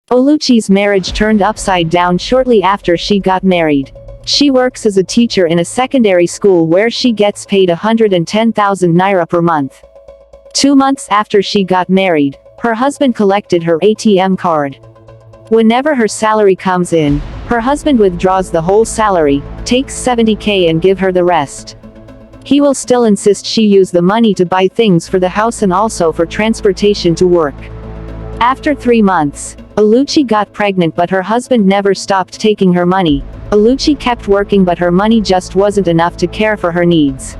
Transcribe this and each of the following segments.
Oluchi's marriage turned upside down shortly after she got married. She works as a teacher in a secondary school where she gets paid 110,000 naira per month. 2 months after she got married, her husband collected her ATM card. Whenever her salary comes in, her husband withdraws the whole salary, takes 70k and give her the rest. He will still insist she use the money to buy things for the house and also for transportation to work. After 3 months, Oluchi got pregnant, but her husband never stopped taking her money. Oluchi kept working, but her money just wasn't enough to care for her needs.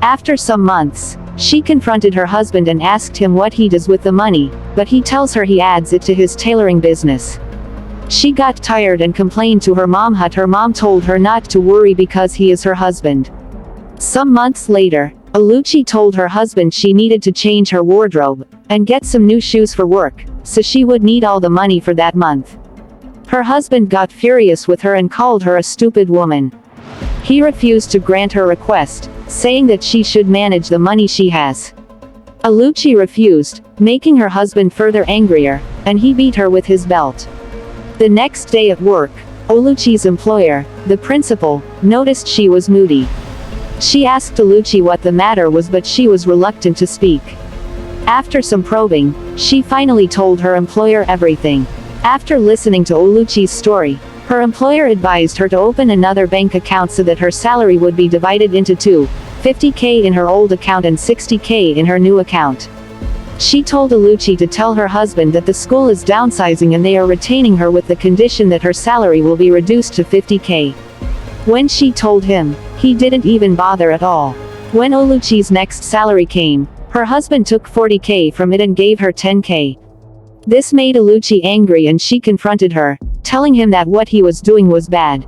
After some months, she confronted her husband and asked him what he does with the money, but he tells her he adds it to his tailoring business. She got tired and complained to her mom, but her mom told her not to worry because he is her husband. Some months later, Oluchi told her husband she needed to change her wardrobe and get some new shoes for work, so she would need all the money for that month. Her husband got furious with her and called her a stupid woman. He refused to grant her request, saying that she should manage the money she has. Oluchi refused, making her husband further angrier, and he beat her with his belt. The next day at work, Oluchi's employer, the principal, noticed she was moody. She asked Oluchi what the matter was, but she was reluctant to speak. After some probing, she finally told her employer everything. After listening to Oluchi's story, her employer advised her to open another bank account so that her salary would be divided into two, 50k in her old account and 60k in her new account. She told Oluchi to tell her husband that the school is downsizing and they are retaining her with the condition that her salary will be reduced to 50k. When she told him, he didn't even bother at all. When Oluchi's next salary came, her husband took 40k from it and gave her 10k. This made Oluchi angry and she confronted her, telling him that what he was doing was bad.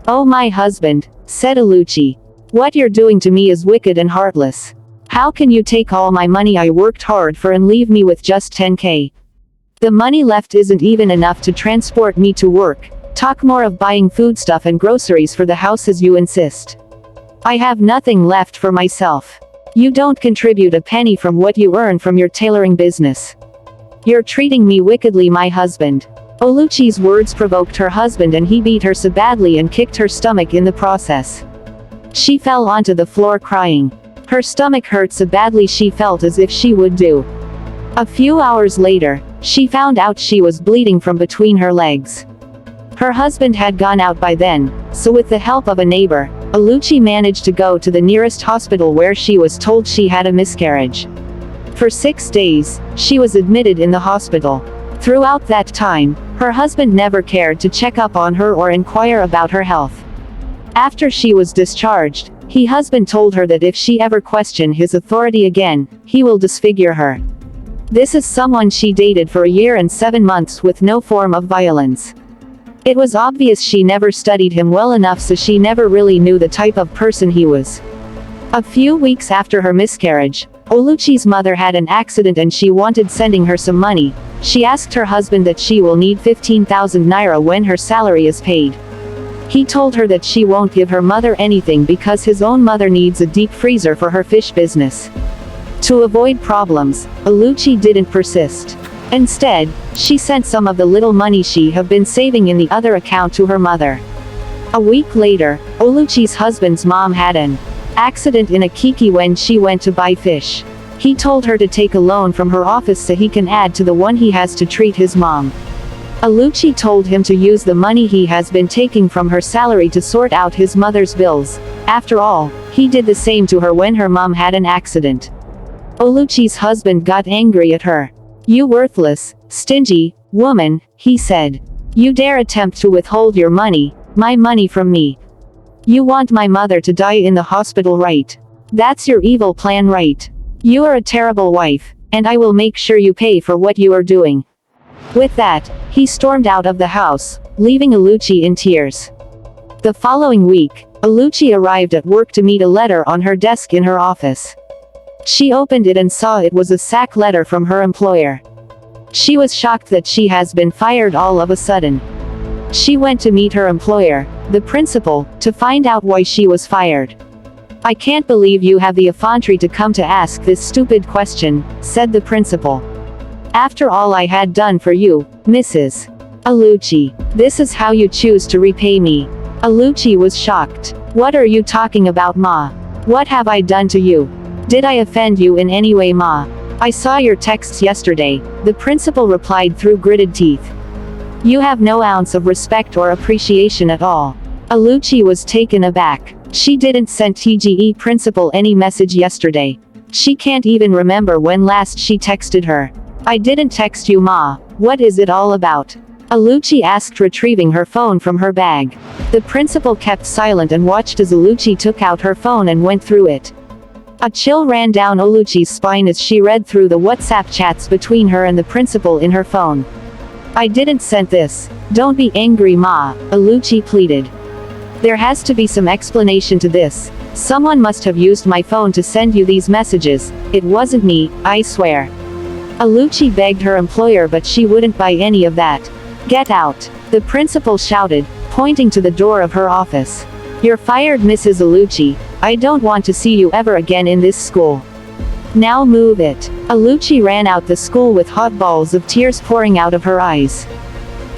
"Oh my husband," said Oluchi. "What you're doing to me is wicked and heartless. How can you take all my money I worked hard for and leave me with just 10k? The money left isn't even enough to transport me to work. Talk more of buying foodstuff and groceries for the house as you insist. I have nothing left for myself. You don't contribute a penny from what you earn from your tailoring business. You're treating me wickedly, my husband." Oluchi's words provoked her husband and he beat her so badly and kicked her stomach in the process. She fell onto the floor crying. Her stomach hurt so badly she felt as if she would do. A few hours later, she found out she was bleeding from between her legs. Her husband had gone out by then, so with the help of a neighbor, Oluchi managed to go to the nearest hospital where she was told she had a miscarriage. For 6 days, she was admitted in the hospital. Throughout that time, her husband never cared to check up on her or inquire about her health. After she was discharged, her husband told her that if she ever questioned his authority again, he will disfigure her. This is someone she dated for a year and 7 months with no form of violence. It was obvious she never studied him well enough, so she never really knew the type of person he was. A few weeks after her miscarriage, Oluchi's mother had an accident and she wanted sending her some money. She asked her husband that she will need 15,000 naira when her salary is paid. He told her that she won't give her mother anything because his own mother needs a deep freezer for her fish business. To avoid problems, Oluchi didn't persist. Instead, she sent some of the little money she had been saving in the other account to her mother. A week later, Oluchi's husband's mom had an accident in a kiki when she went to buy fish. He told her to take a loan from her office so he can add to the one he has to treat his mom. Oluchi told him to use the money he has been taking from her salary to sort out his mother's bills. After all, he did the same to her when her mom had an accident. Oluchi's husband got angry at her. "You worthless, stingy woman," he said. "You dare attempt to withhold your money, my money from me. You want my mother to die in the hospital, right? That's your evil plan, right? You are a terrible wife, and I will make sure you pay for what you are doing." With that, he stormed out of the house, leaving Oluchi in tears. The following week, Oluchi arrived at work to meet a letter on her desk in her office. She opened it and saw it was a sack letter from her employer. She was shocked that she has been fired all of a sudden. She went to meet her employer, the principal, to find out why she was fired. "I can't believe you have the effrontery to come to ask this stupid question," said the principal. After all I had done for you, Mrs. Oluchi. This is how you choose to repay me. Oluchi was shocked. What are you talking about, Ma? What have I done to you? Did I offend you in any way, Ma? I saw your texts yesterday, the principal replied through gritted teeth. You have no ounce of respect or appreciation at all. Oluchi was taken aback. She didn't send TGE principal any message yesterday. She can't even remember when last she texted her. I didn't text you, Ma. What is it all about? Oluchi asked, retrieving her phone from her bag. The principal kept silent and watched as Oluchi took out her phone and went through it. A chill ran down Oluchi's spine as she read through the WhatsApp chats between her and the principal in her phone. I didn't send this. Don't be angry, Ma, Oluchi pleaded. There has to be some explanation to this. Someone must have used my phone to send you these messages. It wasn't me, I swear. Oluchi begged her employer, but she wouldn't buy any of that. Get out, the principal shouted, pointing to the door of her office. You're fired, Mrs. Oluchi. I don't want to see you ever again in this school. Now move it. Oluchi ran out the school with hot balls of tears pouring out of her eyes.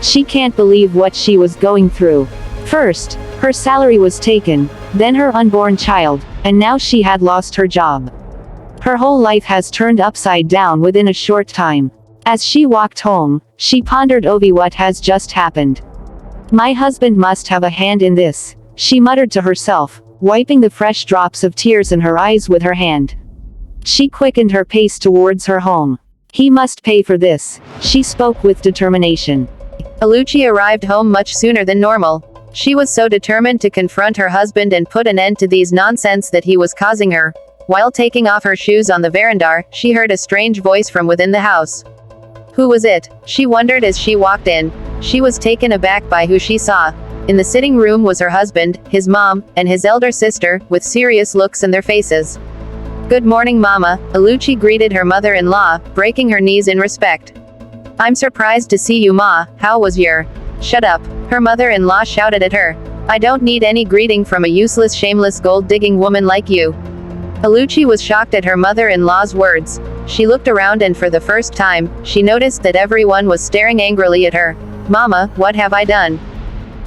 She can't believe what she was going through. First, her salary was taken, then her unborn child, and now she had lost her job. Her whole life has turned upside down within a short time. As she walked home, she pondered over what has just happened. My husband must have a hand in this, she muttered to herself, wiping the fresh drops of tears in her eyes with her hand. She quickened her pace towards her home. He must pay for this, she spoke with determination. Oluchi arrived home much sooner than normal. She was so determined to confront her husband and put an end to these nonsense that he was causing her. While taking off her shoes on the veranda, she heard a strange voice from within the house. Who was it? She wondered as she walked in. She was taken aback by who she saw. In the sitting room was her husband, his mom, and his elder sister, with serious looks in their faces. Good morning, Mama, Oluchi greeted her mother-in-law, breaking her knees in respect. I'm surprised to see you, Ma. How was your... Shut up, her mother-in-law shouted at her. I don't need any greeting from a useless, shameless, gold-digging woman like you. Oluchi was shocked at her mother-in-law's words. She looked around and for the first time, she noticed that everyone was staring angrily at her. Mama, what have I done?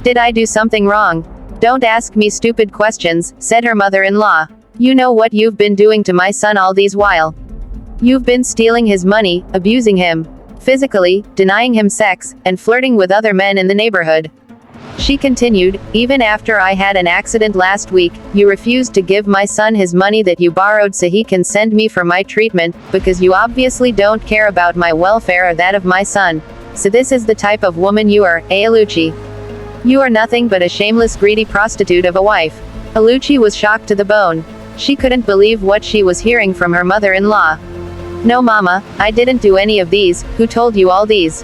Did I do something wrong? Don't ask me stupid questions, said her mother-in-law. You know what you've been doing to my son all these while. You've been stealing his money, abusing him physically, denying him sex, and flirting with other men in the neighborhood. She continued, even after I had an accident last week, you refused to give my son his money that you borrowed so he can send me for my treatment, because you obviously don't care about my welfare or that of my son. So this is the type of woman you are, Oluchi. You are nothing but a shameless, greedy prostitute of a wife. Oluchi was shocked to the bone. She couldn't believe what she was hearing from her mother-in-law. No, Mama, I didn't do any of these. Who told you all these?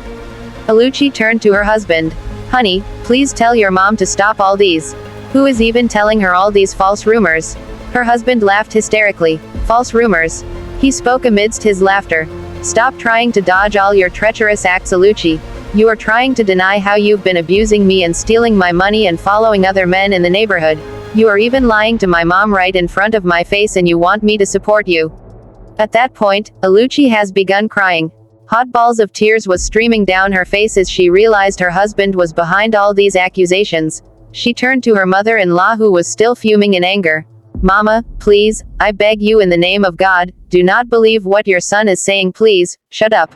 Oluchi turned to her husband. Honey, please tell your mom to stop all these. Who is even telling her all these false rumors? Her husband laughed hysterically. False rumors? He spoke amidst his laughter. Stop trying to dodge all your treacherous acts, Oluchi. You are trying to deny how you've been abusing me and stealing my money and following other men in the neighborhood. You are even lying to my mom right in front of my face, and you want me to support you. At that point, Oluchi has begun crying. Hot balls of tears was streaming down her face as she realized her husband was behind all these accusations. She turned to her mother-in-law, who was still fuming in anger. Mama, please, I beg you in the name of God, do not believe what your son is saying, please, shut up.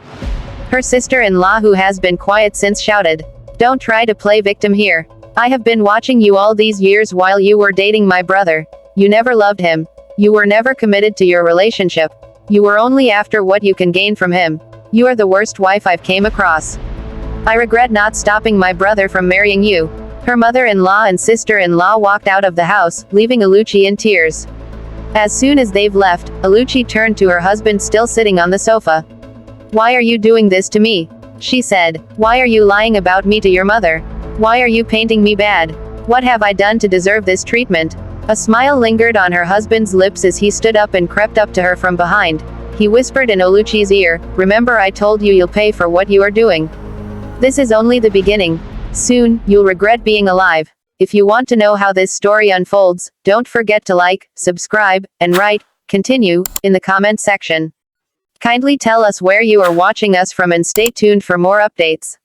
Her sister-in-law, who has been quiet since, shouted. Don't try to play victim here. I have been watching you all these years while you were dating my brother. You never loved him. You were never committed to your relationship. You were only after what you can gain from him. You are the worst wife I've came across. I regret not stopping my brother from marrying you. Her mother-in-law and sister-in-law walked out of the house, leaving Oluchi in tears. As soon as they've left, Oluchi turned to her husband, still sitting on the sofa. Why are you doing this to me? She said. Why are you lying about me to your mother? Why are you painting me bad? What have I done to deserve this treatment? A smile lingered on her husband's lips as he stood up and crept up to her from behind. He whispered in Oluchi's ear, remember I told you you'll pay for what you are doing. This is only the beginning. Soon, you'll regret being alive. If you want to know how this story unfolds, don't forget to like, subscribe, and write, continue, in the comment section. Kindly tell us where you are watching us from and stay tuned for more updates.